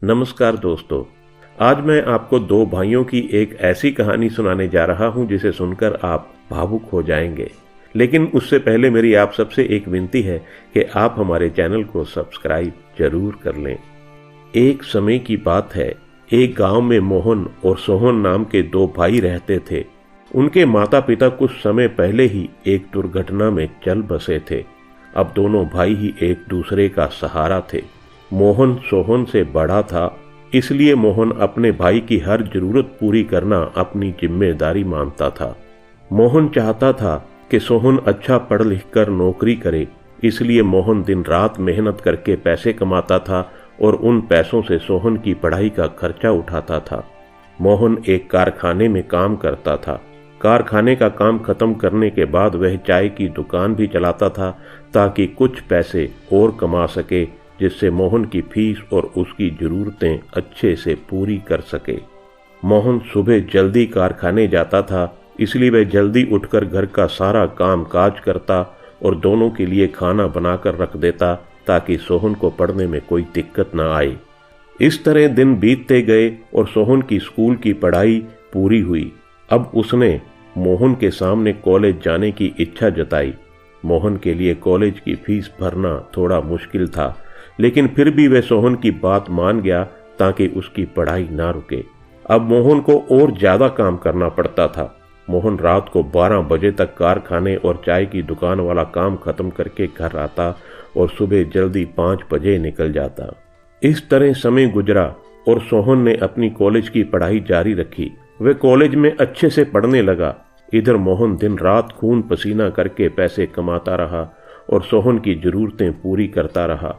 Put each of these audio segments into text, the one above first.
नमस्कार दोस्तों, आज मैं आपको दो भाइयों की एक ऐसी कहानी सुनाने जा रहा हूं जिसे सुनकर आप भावुक हो जाएंगे। लेकिन उससे पहले मेरी आप सबसे एक विनती है कि आप हमारे चैनल को सब्सक्राइब जरूर कर लें। एक समय की बात है, एक गांव में मोहन और सोहन नाम के दो भाई रहते थे। उनके माता पिता कुछ समय पहले ही एक दुर्घटना में चल बसे थे। अब दोनों भाई ही एक दूसरे का सहारा थे। मोहन सोहन से बड़ा था, इसलिए मोहन अपने भाई की हर जरूरत पूरी करना अपनी जिम्मेदारी मानता था। मोहन चाहता था कि सोहन अच्छा पढ़ लिख कर नौकरी करे, इसलिए मोहन दिन रात मेहनत करके पैसे कमाता था और उन पैसों से सोहन की पढ़ाई का खर्चा उठाता था। मोहन एक कारखाने में काम करता था। कारखाने का काम खत्म करने के बाद वह चाय की दुकान भी चलाता था ताकि कुछ पैसे और कमा सके, जिससे मोहन की फीस और उसकी जरूरतें अच्छे से पूरी कर सके। मोहन सुबह जल्दी कारखाने जाता था, इसलिए वह जल्दी उठकर घर का सारा काम काज करता और दोनों के लिए खाना बनाकर रख देता ताकि सोहन को पढ़ने में कोई दिक्कत न आए। इस तरह दिन बीतते गए और सोहन की स्कूल की पढ़ाई पूरी हुई। अब उसने मोहन के सामने कॉलेज जाने की इच्छा जताई। मोहन के लिए कॉलेज की फीस भरना थोड़ा मुश्किल था, लेकिन फिर भी वह सोहन की बात मान गया ताकि उसकी पढ़ाई ना रुके। अब मोहन को और ज्यादा काम करना पड़ता था। मोहन रात को 12 बजे तक कारखाने और चाय की दुकान वाला काम खत्म करके घर आता और सुबह जल्दी 5 बजे निकल जाता। इस तरह समय गुजरा और सोहन ने अपनी कॉलेज की पढ़ाई जारी रखी। वह कॉलेज में अच्छे से पढ़ने लगा। इधर मोहन दिन रात खून पसीना करके पैसे कमाता रहा और सोहन की जरूरतें पूरी करता रहा।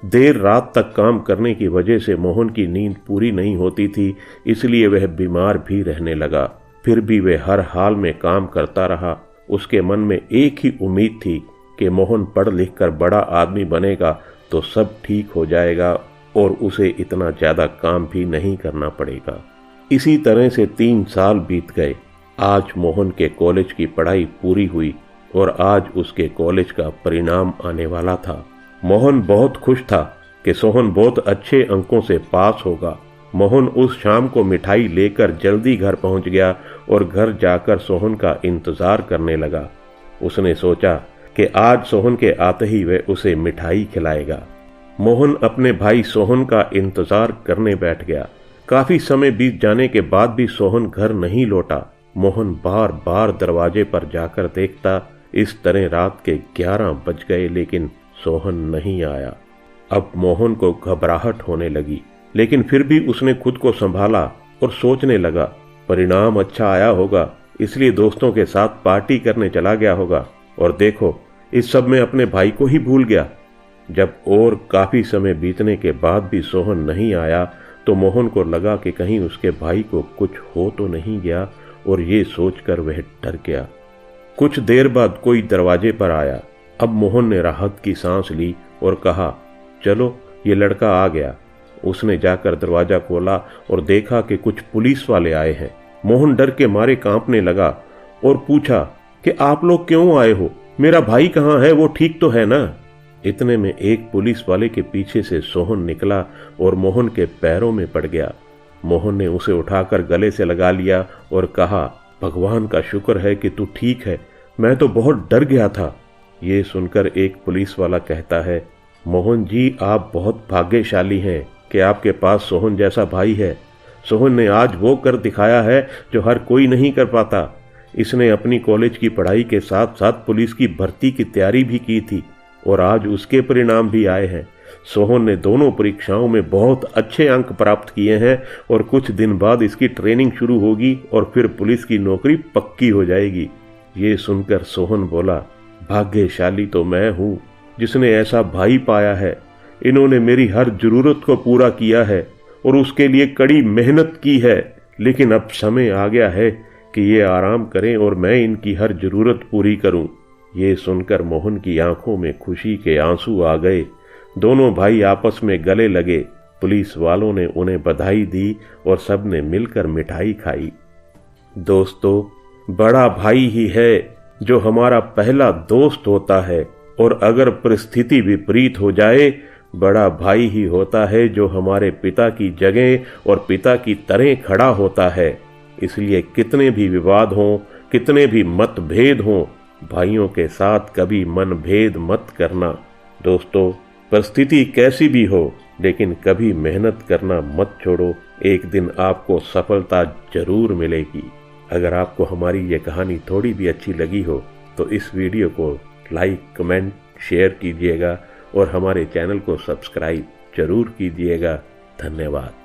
देर रात तक काम करने की वजह से मोहन की नींद पूरी नहीं होती थी, इसलिए वह बीमार भी रहने लगा। फिर भी वह हर हाल में काम करता रहा। उसके मन में एक ही उम्मीद थी कि मोहन पढ़ लिख कर बड़ा आदमी बनेगा तो सब ठीक हो जाएगा और उसे इतना ज्यादा काम भी नहीं करना पड़ेगा। इसी तरह से 3 साल बीत गए। आज मोहन के कॉलेज की पढ़ाई पूरी हुई और आज उसके कॉलेज का परिणाम आने वाला था। मोहन बहुत खुश था कि सोहन बहुत अच्छे अंकों से पास होगा। मोहन उस शाम को मिठाई लेकर जल्दी घर पहुंच गया और घर जाकर सोहन का इंतजार करने लगा। उसने सोचा कि आज सोहन के आते ही वह उसे मिठाई खिलाएगा। मोहन अपने भाई सोहन का इंतजार करने बैठ गया। काफी समय बीत जाने के बाद भी सोहन घर नहीं लौटा। मोहन बार बार दरवाजे पर जाकर देखता। इस तरह रात के 11 बज गए, लेकिन सोहन नहीं आया। अब मोहन को घबराहट होने लगी, लेकिन फिर भी उसने खुद को संभाला और सोचने लगा, परिणाम अच्छा आया होगा, इसलिए दोस्तों के साथ पार्टी करने चला गया होगा। और देखो, इस सब में अपने भाई को ही भूल गया। जब और काफी समय बीतने के बाद भी सोहन नहीं आया तो मोहन को लगा कि कहीं उसके भाई को कुछ हो तो नहीं गया, और ये सोचकर वह डर गया। कुछ देर बाद कोई दरवाजे पर आया। अब मोहन ने राहत की सांस ली और कहा, चलो ये लड़का आ गया। उसने जाकर दरवाजा खोला और देखा कि कुछ पुलिस वाले आए हैं। मोहन डर के मारे कांपने लगा और पूछा कि आप लोग क्यों आए हो? मेरा भाई कहाँ है? वो ठीक तो है ना? इतने में एक पुलिस वाले के पीछे से सोहन निकला और मोहन के पैरों में पड़ गया। मोहन ने उसे उठाकर गले से लगा लिया और कहा, भगवान का शुक्र है कि तू ठीक है, मैं तो बहुत डर गया था। ये सुनकर एक पुलिस वाला कहता है, मोहन जी, आप बहुत भाग्यशाली हैं कि आपके पास सोहन जैसा भाई है। सोहन ने आज वो कर दिखाया है जो हर कोई नहीं कर पाता। इसने अपनी कॉलेज की पढ़ाई के साथ साथ पुलिस की भर्ती की तैयारी भी की थी और आज उसके परिणाम भी आए हैं। सोहन ने दोनों परीक्षाओं में बहुत अच्छे अंक प्राप्त किए हैं और कुछ दिन बाद इसकी ट्रेनिंग शुरू होगी और फिर पुलिस की नौकरी पक्की हो जाएगी। ये सुनकर सोहन बोला, भाग्यशाली तो मैं हूँ जिसने ऐसा भाई पाया है। इन्होंने मेरी हर जरूरत को पूरा किया है और उसके लिए कड़ी मेहनत की है, लेकिन अब समय आ गया है कि ये आराम करें और मैं इनकी हर जरूरत पूरी करूं। ये सुनकर मोहन की आंखों में खुशी के आंसू आ गए। दोनों भाई आपस में गले लगे। पुलिस वालों ने उन्हें बधाई दी और सबने मिलकर मिठाई खाई। दोस्तों, बड़ा भाई ही है जो हमारा पहला दोस्त होता है, और अगर परिस्थिति विपरीत हो जाए बड़ा भाई ही होता है जो हमारे पिता की जगह और पिता की तरह खड़ा होता है। इसलिए कितने भी विवाद हों, कितने भी मतभेद हों, भाइयों के साथ कभी मनभेद मत करना। दोस्तों, परिस्थिति कैसी भी हो, लेकिन कभी मेहनत करना मत छोड़ो। एक दिन आपको सफलता जरूर मिलेगी। अगर आपको हमारी ये कहानी थोड़ी भी अच्छी लगी हो तो इस वीडियो को लाइक, कमेंट, शेयर कीजिएगा और हमारे चैनल को सब्सक्राइब जरूर कीजिएगा। धन्यवाद।